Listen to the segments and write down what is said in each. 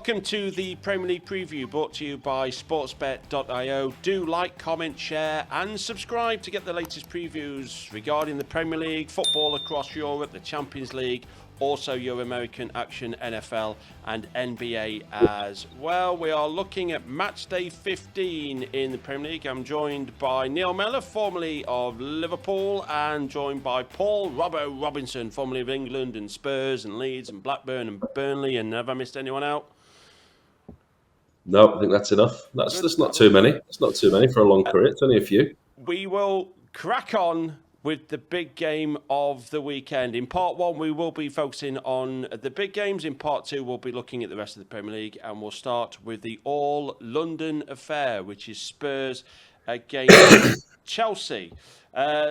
Welcome to the Premier League preview brought to you by sportsbet.io. Do like, comment, share and subscribe to get the latest previews regarding the Premier League, football across Europe, the Champions League, also your American action, NFL and NBA as well. We are looking at Matchday 15 in the Premier League. I'm joined by Neil Mellor, formerly of Liverpool, and joined by Paul Robbo Robinson, formerly of England and Spurs and Leeds and Blackburn and Burnley, and have I missed anyone out? No, I think that's enough. That's not too many. It's not too many for a long career. It's only a few. We will crack on with the big game of the weekend. In part one, we will be focusing on the big games. In part two, we'll be looking at the rest of the Premier League, and we'll start with the all-London affair, which is Spurs against Chelsea.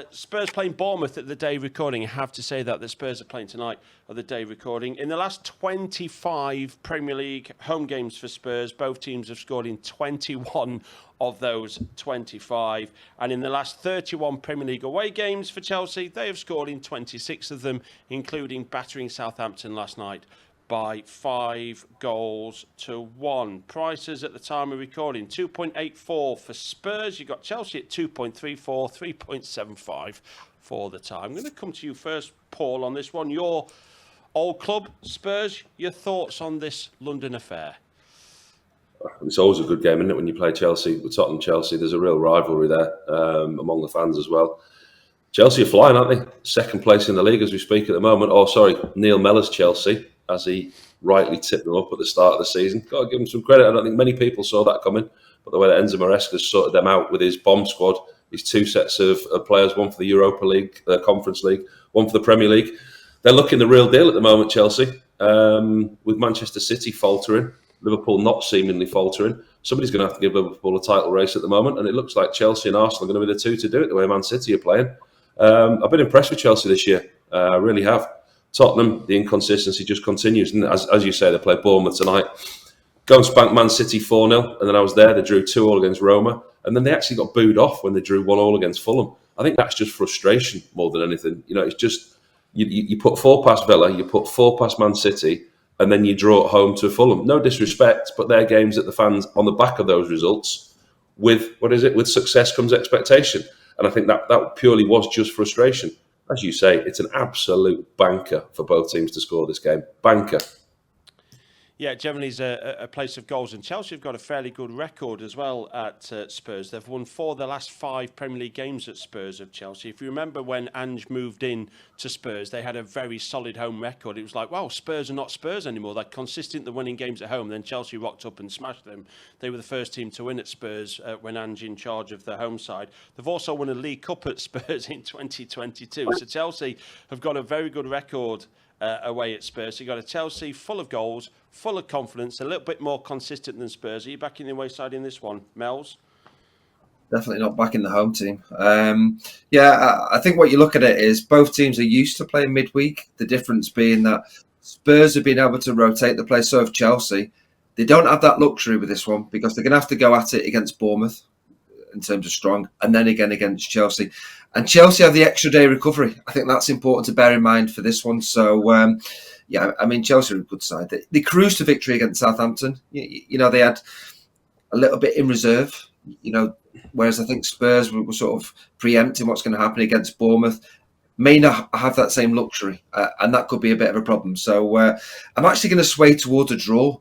Spurs playing Bournemouth at the day recording. I have to say that the Spurs are playing tonight at the day recording. In the last 25 Premier League home games for Spurs, both teams have scored in 21 of those 25. And in the last 31 Premier League away games for Chelsea, they have scored in 26 of them, including battering Southampton last night by 5-1. Prices at the time of recording, 2.84 for Spurs. You've got Chelsea at 2.34, 3.75 for the time. I'm going to come to you first, Paul, on this one. Your old club, Spurs, your thoughts on this London affair? It's always a good game, isn't it, when you play Chelsea with Tottenham Chelsea? There's a real rivalry there among the fans as well. Chelsea are flying, aren't they? Second place in the league as we speak at the moment. Oh, sorry, Neil Mellor's Chelsea, as he rightly tipped them up at the start of the season. Got to give him some credit. I don't think many people saw that coming, but the way that Enzo Maresca's sorted them out with his bomb squad, his two sets of players, one for the Europa League, Conference League, one for the Premier League. They're looking the real deal at the moment, Chelsea, with Manchester City faltering, Liverpool not seemingly faltering. Somebody's going to have to give Liverpool a title race at the moment, and it looks like Chelsea and Arsenal are going to be the two to do it, the way Man City are playing. I've been impressed with Chelsea this year. I really have. Tottenham, the inconsistency just continues. And as you say, they play Bournemouth tonight. Go and spank Man City 4-0. And then I was there. They drew 2-2 against Roma. And then they actually got booed off when they drew 1-1 against Fulham. I think that's just frustration more than anything. You know, it's just, you put 4 past Villa, you put 4 past Man City, and then you draw at home to Fulham. No disrespect, but they're games that the fans, on the back of those results, with success comes expectation. And I think that purely was just frustration. As you say, it's an absolute banker for both teams to score this game. Banker. Yeah, generally is a place of goals. And Chelsea have got a fairly good record as well at Spurs. They've won 4 of the last 5 Premier League games at Spurs of Chelsea. If you remember when Ange moved in to Spurs, they had a very solid home record. It was like, wow, Spurs are not Spurs anymore. They're consistent, they're winning games at home. Then Chelsea rocked up and smashed them. They were the first team to win at Spurs when Ange in charge of the home side. They've also won a League Cup at Spurs in 2022. So Chelsea have got a very good record away at Spurs. So you've got a Chelsea full of goals, full of confidence, a little bit more consistent than Spurs. Are you backing the away side in this one, Mels? Definitely not backing the home team. I think what you look at it is both teams are used to playing midweek. The difference being that Spurs have been able to rotate the play, so have Chelsea. They don't have that luxury with this one because they're going to have to go at it against Bournemouth in terms of strong, and then again against Chelsea. And Chelsea have the extra day recovery. I think that's important to bear in mind for this one. So, Chelsea are a good side. They cruised to victory against Southampton. You know, they had a little bit in reserve, you know, whereas I think Spurs were sort of preempting what's going to happen against Bournemouth. May not have that same luxury, and that could be a bit of a problem. So I'm actually going to sway towards a draw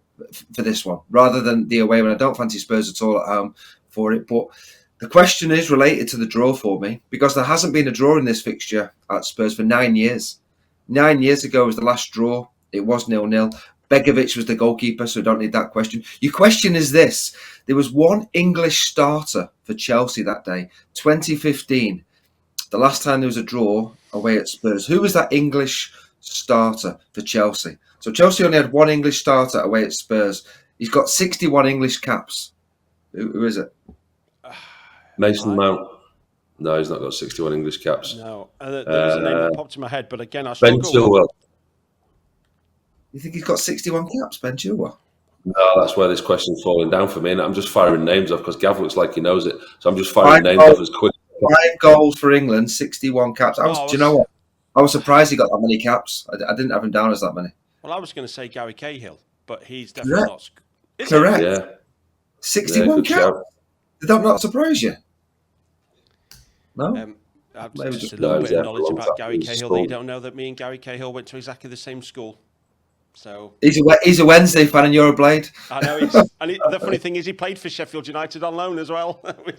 for this one, rather than the away one. I don't fancy Spurs at all at home for it, but the question is related to the draw for me because there hasn't been a draw in this fixture at Spurs for 9 years. 9 years ago was the last draw. It was 0-0. Begovic was the goalkeeper, so don't need that question. Your question is this. There was one English starter for Chelsea that day, 2015. The last time there was a draw away at Spurs. Who was that English starter for Chelsea? So Chelsea only had one English starter away at Spurs. He's got 61 English caps. Who is it? Mason Mount. No, he's not got 61 English caps. No, there was a name that popped in my head, but again, I struggle. Ben Chilwell. You think he's got 61 caps, Ben Chilwell? No, that's where this question's falling down for me, and I'm just firing names off because Gav looks like he knows it. So I'm just firing names off as quick. 5 goals for England, 61 caps. Do you know what? I was surprised he got that many caps. I didn't have him down as that many. Well, I was going to say Gary Cahill, but he's definitely not. Correct. Yeah. 61 caps. Did that not surprise you? No? Just a little bit of knowledge about Gary Cahill that you don't know, that me and Gary Cahill went to exactly the same school. So he's a Wednesday fan and you're a Blade. I know. The funny thing is, he played for Sheffield United on loan as well, which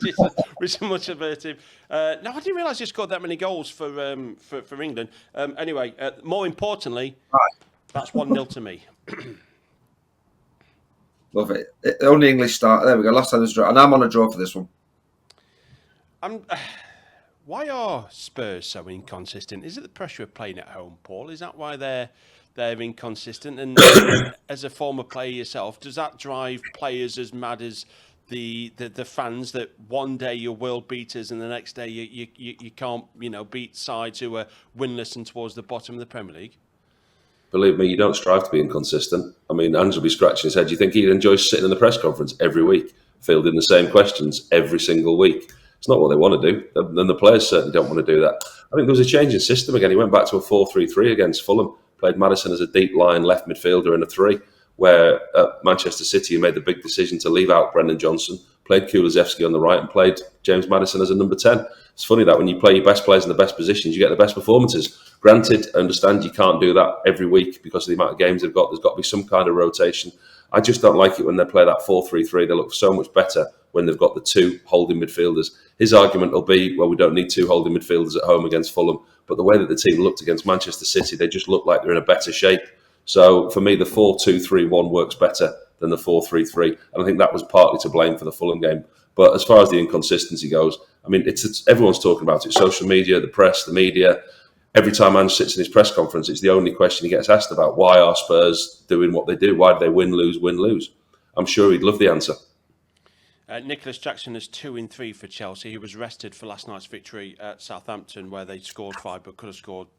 is much avertive. No, I didn't realise he scored that many goals for England. Anyway, more importantly, that's 1-0 to me. Love it. Only English start. There we go. Last time was draw, and I'm on a draw for this one. Why are Spurs so inconsistent? Is it the pressure of playing at home, Paul? Is that why they're inconsistent? And as a former player yourself, does that drive players as mad as the fans, that one day you're world beaters and the next day you can't beat sides who are winless and towards the bottom of the Premier League? Believe me, you don't strive to be inconsistent. I mean, Ange will be scratching his head. Do you think he'd enjoy sitting in the press conference every week, fielding the same questions every single week? It's not what they want to do. Then the players certainly don't want to do that. I think there was a change in system again. He went back to a 4-3-3 against Fulham, played Maddison as a deep line left midfielder in a 3, where at Manchester City he made the big decision to leave out Brendan Johnson, played Kulusevski on the right and played James Maddison as a number 10. It's funny that when you play your best players in the best positions, you get the best performances. Granted, I understand you can't do that every week because of the amount of games they've got. There's got to be some kind of rotation. I just don't like it when they play that 4-3-3. They look so much better when they've got the 2 holding midfielders. His argument will be, well, we don't need 2 holding midfielders at home against Fulham. But the way that the team looked against Manchester City, they just look like they're in a better shape. So for me, the 4-2-3-1 works better than the 4-3-3. And I think that was partly to blame for the Fulham game. But as far as the inconsistency goes, I mean, it's everyone's talking about it. Social media, the press, the media. Every time Ange sits in his press conference, it's the only question he gets asked about. Why are Spurs doing what they do? Why do they win, lose? I'm sure he'd love the answer. Nicholas Jackson is 2-3 for Chelsea. He was rested for last night's victory at Southampton, where they scored 5 but could have scored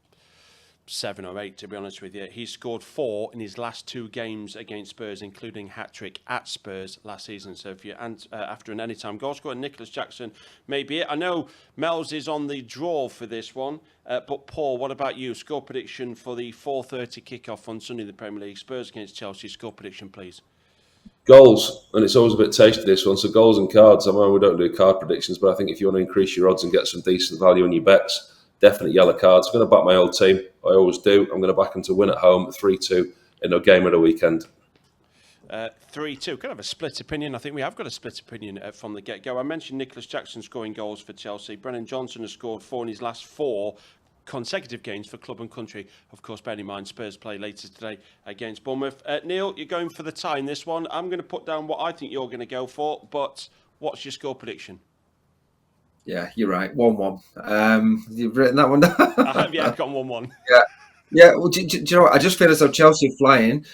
7 or 8, to be honest with you. He scored 4 in his last 2 games against Spurs, including hat-trick at Spurs last season. So if you're after an anytime goal scorer, Nicholas Jackson may be it. I know Mel's is on the draw for this one, but Paul, what about you? Score prediction for the 4:30 kickoff on Sunday in the Premier League. Spurs against Chelsea. Score prediction, please. Goals, and it's always a bit tasty, this one. So goals and cards. I mean, we don't do card predictions, but I think if you want to increase your odds and get some decent value on your bets, definitely yellow cards. I'm going to back my old team. I always do. I'm going to back them to win at home, 3-2 in a game of the weekend. 3-2. Kind of a split opinion. I think we have got a split opinion from the get-go. I mentioned Nicholas Jackson scoring goals for Chelsea. Brennan Johnson has scored 4 in his last 4 consecutive games for club and country. Of course, bearing in mind Spurs play later today against Bournemouth. Neil, you're going for the tie in this one. I'm going to put down what I think you're going to go for, but what's your score prediction? Yeah, you're right. 1-1. You've written that one down. Yeah, I've got 1-1. Yeah. Well, do you know what? I just feel as though Chelsea are flying,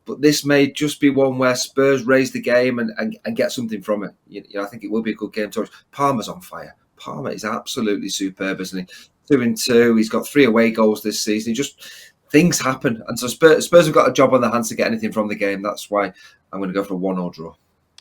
but this may just be one where Spurs raise the game and get something from it. You know, I think it will be a good game to watch. Palmer's on fire. Palmer is absolutely superb, isn't he? 2-2. He's got 3 away goals this season. Things happen, and so Spurs have got a job on their hands to get anything from the game. That's why I'm going to go for a 1-1 draw.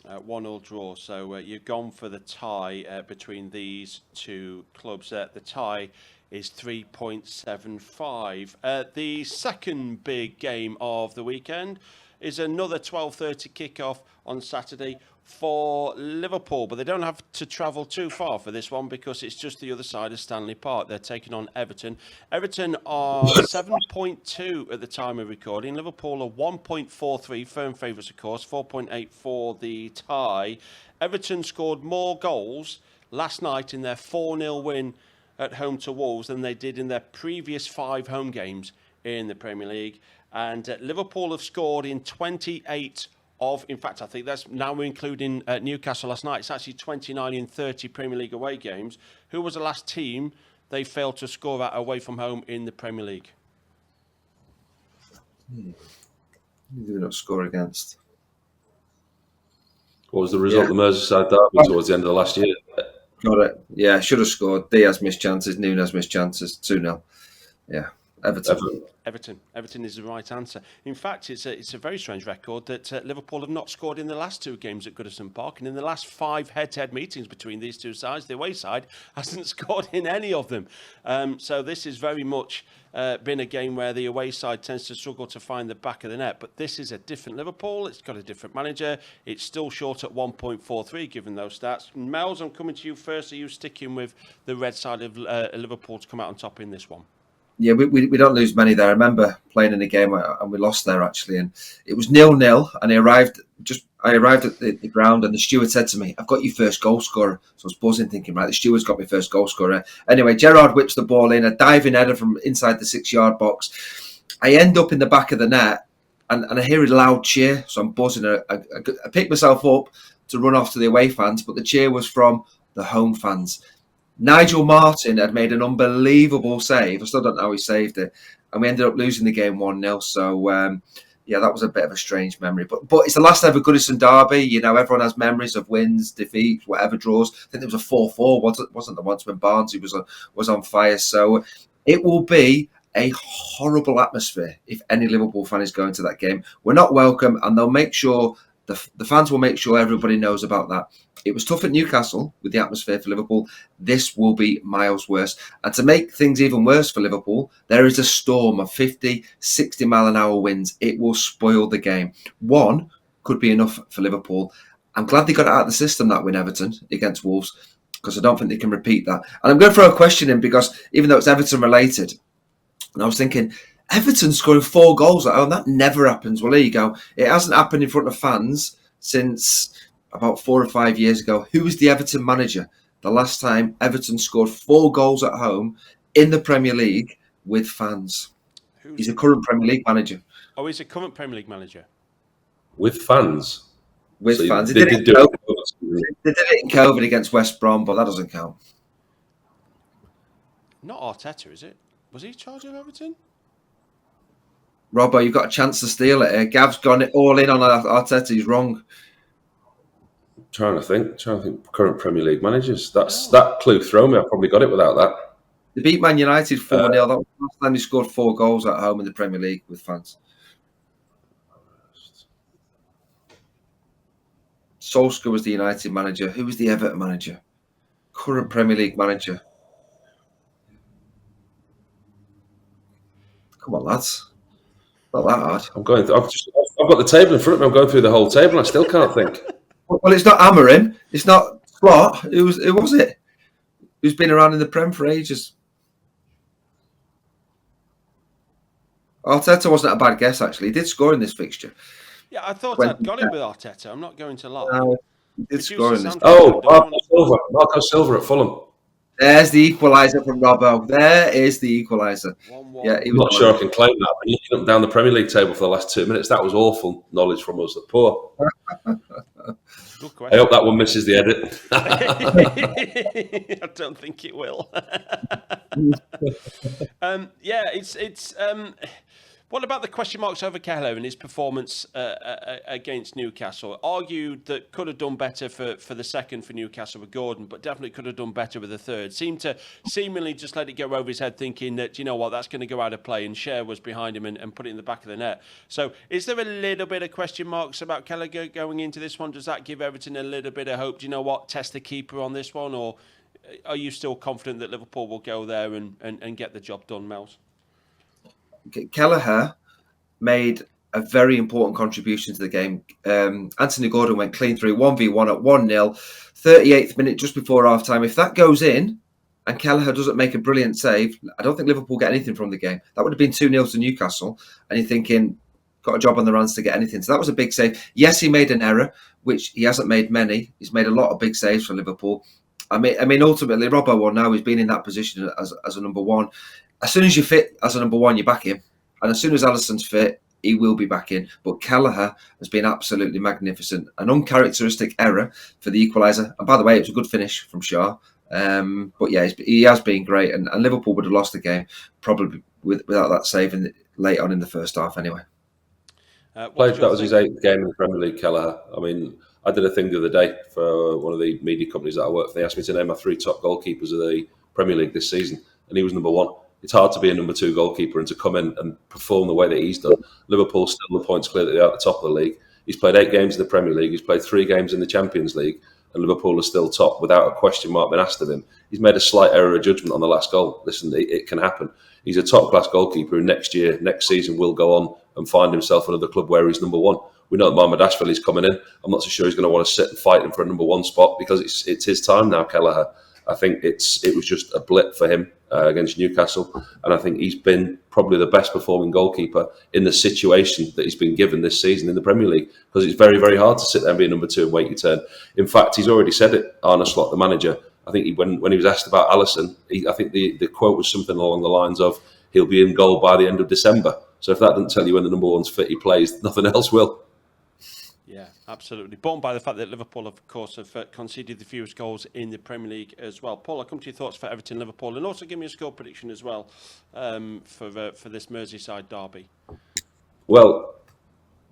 1-1 draw. So you've gone for the tie between these 2 clubs. The tie is 3.75. The second big game of the weekend is another 12:30 kickoff on Saturday for Liverpool, but they don't have to travel too far for this one because it's just the other side of Stanley Park. They're taking on Everton. Everton are 7.2 at the time of recording. Liverpool are 1.43, firm favourites of course, 4.8 for the tie. Everton scored more goals last night in their 4-0 win at home to Wolves than they did in their previous 5 home games in the Premier League. And Liverpool have scored in 28 in fact, I think that's now we're including Newcastle last night. It's actually 29 in 30 Premier League away games. Who was the last team they failed to score at away from home in the Premier League? Who did we not score against? What was the result of the Merseyside derby towards the end of the last year? Got it. Yeah, should have scored. Diaz missed chances. Nunes missed chances. 2-0. Yeah. Everton is the right answer. In fact, it's a very strange record that Liverpool have not scored in the last 2 games at Goodison Park, and in the last 5 head-to-head meetings between these two sides, the away side hasn't scored in any of them. So this is very much been a game where the away side tends to struggle to find the back of the net. But this is a different Liverpool. It's got a different manager. It's still short at 1.43 given those stats. Mels, I'm coming to you first. Are you sticking with the red side of Liverpool to come out on top in this one? Yeah, we don't lose many there. I remember playing in a game and we lost there actually, and it was 0-0. And I arrived at the ground, and the steward said to me, "I've got your first goal scorer." So I was buzzing, thinking, right, the steward's got my first goal scorer. Anyway, Gerrard whips the ball in, a diving header from inside the 6-yard box. I end up in the back of the net, and I hear a loud cheer. So I'm buzzing. I pick myself up to run off to the away fans, but the cheer was from the home fans. Nigel Martin had made an unbelievable save. I still don't know how he saved it. And we ended up losing the game 1-0. So, yeah, that was a bit of a strange memory. But it's the last ever Goodison derby. You know, everyone has memories of wins, defeats, whatever draws. I think there was a 4-4, wasn't there, once when Barnsley was on fire. So it will be a horrible atmosphere if any Liverpool fan is going to that game. We're not welcome, and they'll make sure, the fans will make sure everybody knows about that. It was tough at Newcastle with the atmosphere for Liverpool. This will be miles worse. And to make things even worse for Liverpool, there is a storm of 50, 60 mile an hour winds. It will spoil the game. One could be enough for Liverpool. I'm glad they got it out of the system, that win, Everton, against Wolves, because I don't think they can repeat that. And I'm going to throw a question in, because even though it's Everton related, and I was thinking, Everton scoring 4 goals at home, that never happens. Well, there you go. It hasn't happened in front of fans since about 4 or 5 years ago. Who was the Everton manager the last time Everton scored 4 goals at home in the Premier League with fans? He's a current Premier League manager. Oh, he's a current Premier League manager. With fans? With fans. They did it in COVID against West Brom, but that doesn't count. Not Arteta, is it? Was he in charge of Everton? Robbo, you've got a chance to steal it here. Gav's gone all in on Arteta. He's wrong. Trying to think. Current Premier League managers. That clue thrown me. I probably got it without that. They beat Man United 4-0. That was the last time they scored 4 goals at home in the Premier League with fans. Solskjaer was the United manager. Who was the Everton manager? Current Premier League manager. Come on, lads. Not that hard. I've got the table in front of me. I'm going through the whole table and I still can't think. Well, it's not Amorim. It's not Slot. Who was it? Who's been around in the Prem for ages? Arteta wasn't a bad guess, actually. He did score in this fixture. Yeah, I thought I'd got it with Arteta. I'm not going to lie. No, he did score in this. Oh, Marco Silva at Fulham. There's the equaliser from Robbo. There is the equaliser. Yeah, I'm not sure I can claim that. But looking up down the Premier League table for the last 2 minutes, that was awful knowledge from us. Poor. I hope that one misses the edit. I don't think it will. Yeah, it's. What about the question marks over Kelleher and his performance against Newcastle? Argued that could have done better for the second for Newcastle with Gordon, but definitely could have done better with the third. Seemed to seemingly just let it go over his head, thinking that, you know what, that's going to go out of play, and Cher was behind him and put it in the back of the net. So is there a little bit of question marks about Kelleher going into this one? Does that give Everton a little bit of hope? Do you know what, test the keeper on this one, or are you still confident that Liverpool will go there and get the job done, Mels? Kelleher made a very important contribution to the game. Anthony Gordon went clean through 1v1 at 1-0, 38th minute just before half time. If that goes in and Kelleher doesn't make a brilliant save, I don't think Liverpool get anything from the game. That would have been 2-0 to Newcastle, and you're thinking, got a job on the runs to get anything. So that was a big save. Yes, he made an error, which he hasn't made many. He's made a lot of big saves for Liverpool. I mean, ultimately, Robbo, well, now he's been in that position as a number one. As soon as you fit as a number one, you back him. And as soon as Alisson's fit, he will be back in. But Kelleher has been absolutely magnificent. An uncharacteristic error for the equaliser. And by the way, it was a good finish from Shaw. But yeah, he has been great. And Liverpool would have lost the game probably without that save late on in the first half anyway. That was his 8th game in the Premier League, Kelleher. I mean, I did a thing the other day for one of the media companies that I work for. They asked me to name my 3 top goalkeepers of the Premier League this season, and he was number 1. It's hard to be a number 2 goalkeeper and to come in and perform the way that he's done. Liverpool's still the points clear that they're at the top of the league. He's played 8 games in the Premier League. He's played 3 games in the Champions League, and Liverpool are still top without a question mark been asked of him. He's made a slight error of judgment on the last goal. Listen, it can happen. He's a top-class goalkeeper who next season will go on and find himself another club where he's number 1. We know that Mohamed is coming in. I'm not so sure he's going to want to sit and fight him for a number 1 spot because it's his time now, Kelleher. I think it was just a blip for him against Newcastle, and I think he's been probably the best performing goalkeeper in the situation that he's been given this season in the Premier League, because it's very, very hard to sit there and be a number 2 and wait your turn. In fact, he's already said it, Arne Slot, the manager. I think when he was asked about Alisson, I think the quote was something along the lines of, he'll be in goal by the end of December. So if that doesn't tell you when the number 1's fit he plays, nothing else will. Yeah, absolutely. Borne by the fact that Liverpool, of course, have conceded the fewest goals in the Premier League as well. Paul, I'll come to your thoughts for Everton, Liverpool, and also give me a score prediction as well for this Merseyside derby. Well,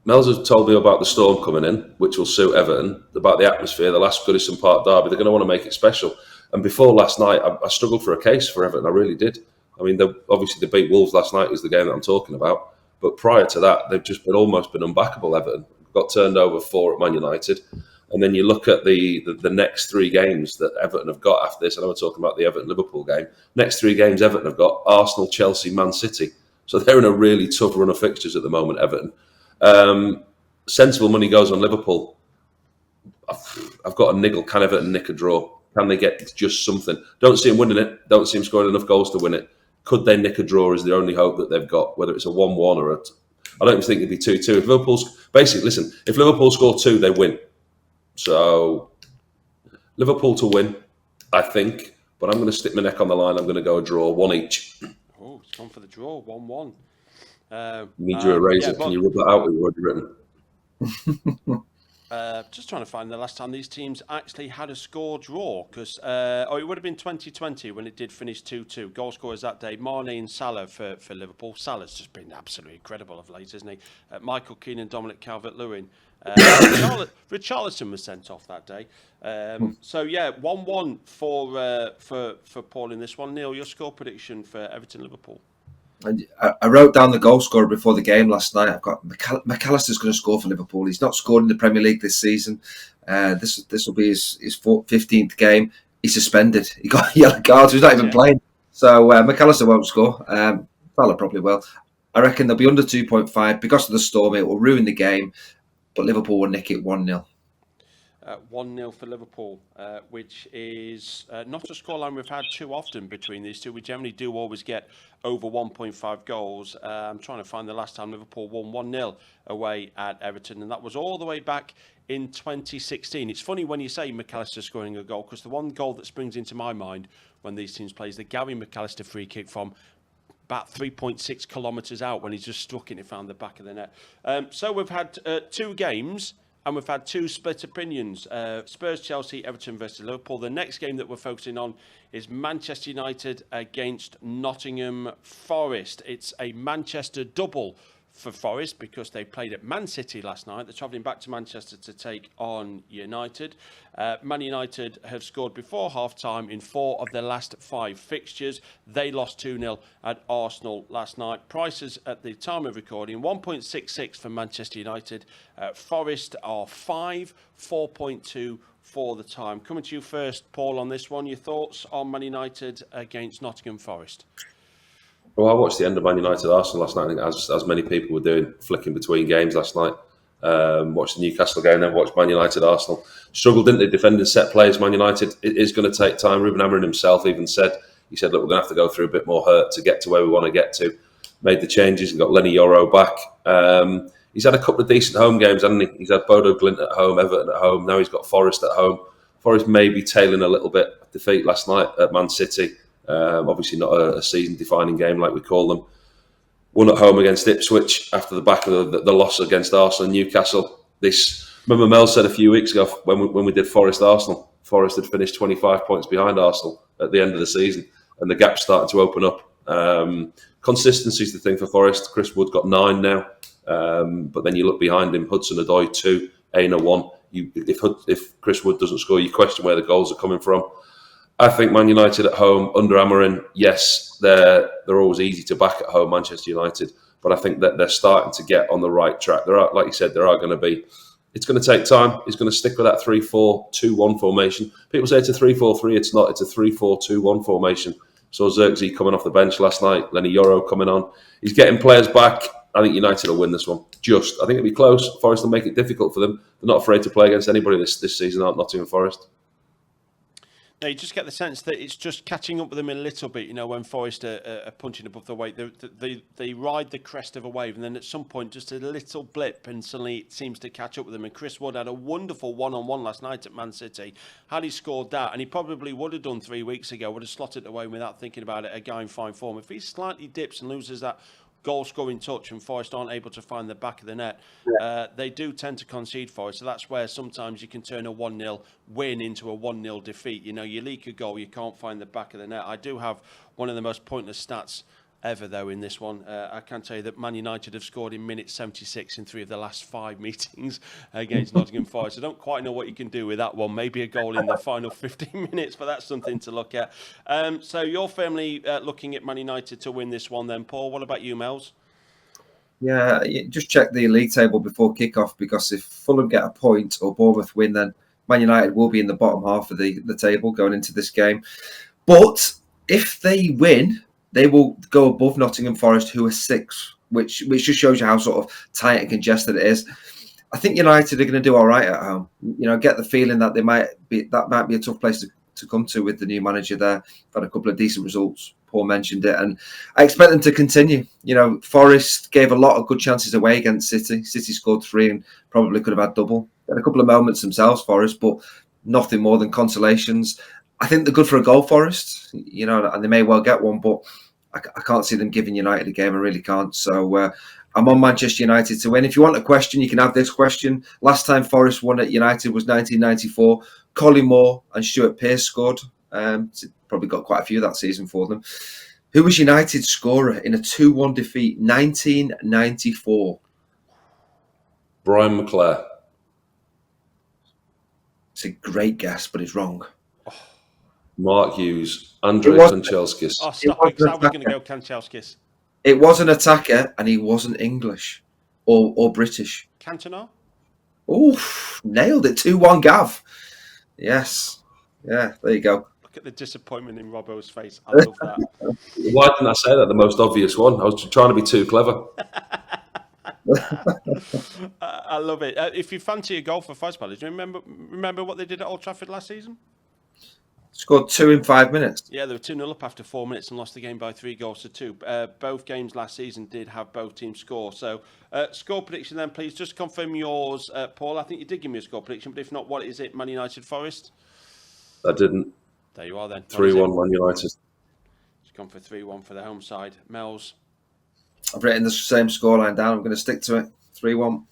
Mel's has told me about the storm coming in, which will suit Everton, about the atmosphere, the last Goodison Park derby. They're going to want to make it special. And before last night, I struggled for a case for Everton. I really did. I mean, obviously they beat Wolves last night, was the game that I'm talking about. But prior to that, they've just almost been unbackable, Everton. Got turned over 4 at Man United. And then you look at the next 3 games that Everton have got after this. I know we're talking about the Everton-Liverpool game. Next 3 games Everton have got Arsenal, Chelsea, Man City. So they're in a really tough run of fixtures at the moment, Everton. Sensible money goes on Liverpool. I've got a niggle. Can Everton nick a draw? Can they get just something? Don't see them winning it. Don't see them scoring enough goals to win it. Could they nick a draw is the only hope that they've got, whether it's a 1-1 or I don't even think it'd be 2-2. If Liverpool score 2, they win. So Liverpool to win, I think. But I'm going to stick my neck on the line. I'm going to go a draw, 1 each. Oh, it's gone for the draw, 1-1. Need you a razor? Can you rub that out? We've already written. Just trying to find the last time these teams actually had a score draw, because it would have been 2020 when it did finish 2-2. Goal scorers that day, Mane and Salah for Liverpool. Salah's just been absolutely incredible of late, isn't he? Michael Keane and Dominic Calvert-Lewin. Richarlison was sent off that day. So yeah, 1-1 for Paul in this one. Neil, your score prediction for Everton Liverpool? I wrote down the goal scorer before the game last night. I've got McAllister's going to score for Liverpool. He's not scored in the Premier League this season. This will be his 15th game. He's suspended. He got a yellow card. So he's not even playing. So McAllister won't score. Salah probably will. I reckon they'll be under 2.5 because of the storm. It will ruin the game, but Liverpool will nick it 1-0. 1-0 for Liverpool, which is not a scoreline we've had too often between these two. We generally do always get over 1.5 goals. I'm trying to find the last time Liverpool won 1-0 away at Everton, and that was all the way back in 2016. It's funny when you say McAllister scoring a goal, because the one goal that springs into my mind when these teams play is the Gavin McAllister free kick from about 3.6 kilometres out when he just struck it and it found the back of the net. So we've had 2 games. And we've had 2 split opinions. Spurs, Chelsea, Everton versus Liverpool. The next game that we're focusing on is Manchester United against Nottingham Forest. It's a Manchester double for Forest because they played at Man City last night. They're travelling back to Manchester to take on United. Man United have scored before half-time in 4 of their last 5 fixtures. They lost 2-0 at Arsenal last night. Prices at the time of recording, 1.66 for Manchester United. Forest are 5, 4.2 for the time. Coming to you first, Paul, on this one. Your thoughts on Man United against Nottingham Forest? Well, I watched the end of Man United Arsenal last night, I think, as many people were doing, flicking between games last night. Watched the Newcastle game, then watched Man United Arsenal. Struggled, didn't they, defending set plays? Man United, it is going to take time. Ruben Amorim himself even said, look, we're going to have to go through a bit more hurt to get to where we want to get to. Made the changes and got Lenny Yoro back. He's had a couple of decent home games, hasn't he? He's had Bodo Glimt at home, Everton at home. Now he's got Forest at home. Forest may be tailing a little bit. Defeat last night at Man City. Obviously not a season-defining game like we call them. Won at home against Ipswich after the back of the loss against Arsenal and Newcastle. Remember Mel said a few weeks ago when we did Forest-Arsenal, Forest had finished 25 points behind Arsenal at the end of the season, and the gap's starting to open up. Consistency is the thing for Forest. Chris Wood got 9 now, but then you look behind him, Hudson-Odoi 2, Aina 1. If Chris Wood doesn't score, you question where the goals are coming from. I think Man United at home under Amorim, yes, they're always easy to back at home, Manchester United, but I think that they're starting to get on the right track. There are, like you said, there are going to be. It's going to take time. He's going to stick with that 3-4-2-1 formation. People say it's a 3-4-3. It's not. It's a 3-4-2-1 formation. So Xerxes coming off the bench last night, Lenny Yoro coming on. He's getting players back. I think United will win this one. I think it'll be close. Forest will make it difficult for them. They're not afraid to play against anybody this season, aren't Nottingham Forest? No, you just get the sense that it's just catching up with them a little bit. When Forest are punching above their weight, they ride the crest of a wave, and then at some point, just a little blip, and suddenly it seems to catch up with them. And Chris Wood had a wonderful one-on-one last night at Man City. Had he scored that, and he probably would have done 3 weeks ago, would have slotted it away without thinking about it, a guy in fine form. If he slightly dips and loses that goal-scoring touch and Forest aren't able to find the back of the net, they do tend to concede Forest. So that's where sometimes you can turn a 1-0 win into a 1-0 defeat. You leak a goal, you can't find the back of the net. I do have one of the most pointless stats ever, though, in this one. I can tell you that Man United have scored in minute 76 in 3 of the last 5 meetings against Nottingham Forest. I don't quite know what you can do with that one. Maybe a goal in the final 15 minutes, but that's something to look at. So you're firmly looking at Man United to win this one then, Paul. What about you, Mels? Yeah, just check the league table before kickoff, because if Fulham get a point or Bournemouth win, then Man United will be in the bottom half of the table going into this game. But if they win, they will go above Nottingham Forest, who are 6th, which just shows you how sort of tight and congested it is. I think United are going to do all right at home. Get the feeling that might be a tough place to come to with the new manager there. Had a couple of decent results. Paul mentioned it, and I expect them to continue. Forest gave a lot of good chances away against City. City scored 3 and probably could have had double. Had a couple of moments themselves, Forest, but nothing more than consolations. I think they're good for a goal, Forest, and they may well get one, but I can't see them giving United a game. I really can't. So I'm on Manchester United to win. If you want a question, you can have this question. Last time Forest won at United was 1994. Colin Moore and Stuart Pearce scored. Probably got quite a few that season for them. Who was United's scorer in a 2-1 defeat, 1994? Brian McClare. It's a great guess, but it's wrong. Mark Hughes. Andrei Kanchelskis. Oh, stop it, because I was going to go Kanchelskis. It was an attacker, and he wasn't English or British. Cantona? Oof, nailed it. 2-1 Gav. Yes. Yeah, there you go. Look at the disappointment in Robbo's face. I love that. Why didn't I say that? The most obvious one. I was trying to be too clever. I love it. If you fancy a goal for Forest, do you remember what they did at Old Trafford last season? Scored 2 in 5 minutes. Yeah, they were 2-0 up after 4 minutes and lost the game by 3-2. Both games last season did have both teams score. So, score prediction then, please. Just confirm yours, Paul. I think you did give me a score prediction, but if not, what is it? Man United Forest? I didn't. There you are then. 3-1 Man United. It's gone for 3-1 for the home side. Mels? I've written the same scoreline down. I'm going to stick to it. 3-1.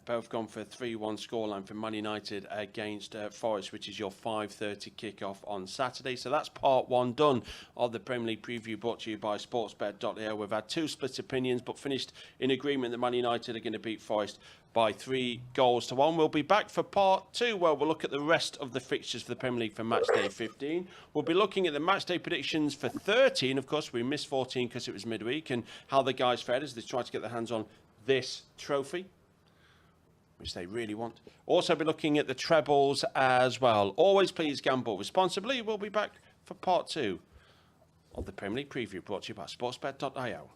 Both gone for a 3-1 scoreline for Man United against Forest, which is your 5:30 kickoff on Saturday. So that's part 1 done of the Premier League preview, brought to you by sportsbet.io. We've had 2 split opinions, but finished in agreement that Man United are going to beat Forest by 3-1. We'll be back for part 2, where we'll look at the rest of the fixtures for the Premier League for Matchday 15. We'll be looking at the Matchday predictions for 13. Of course, we missed 14 because it was midweek, and how the guys fared as they tried to get their hands on this trophy, which they really want. Also be looking at the trebles as well. Always please gamble responsibly. We'll be back for part 2 of the Premier League preview, brought to you by sportsbet.io.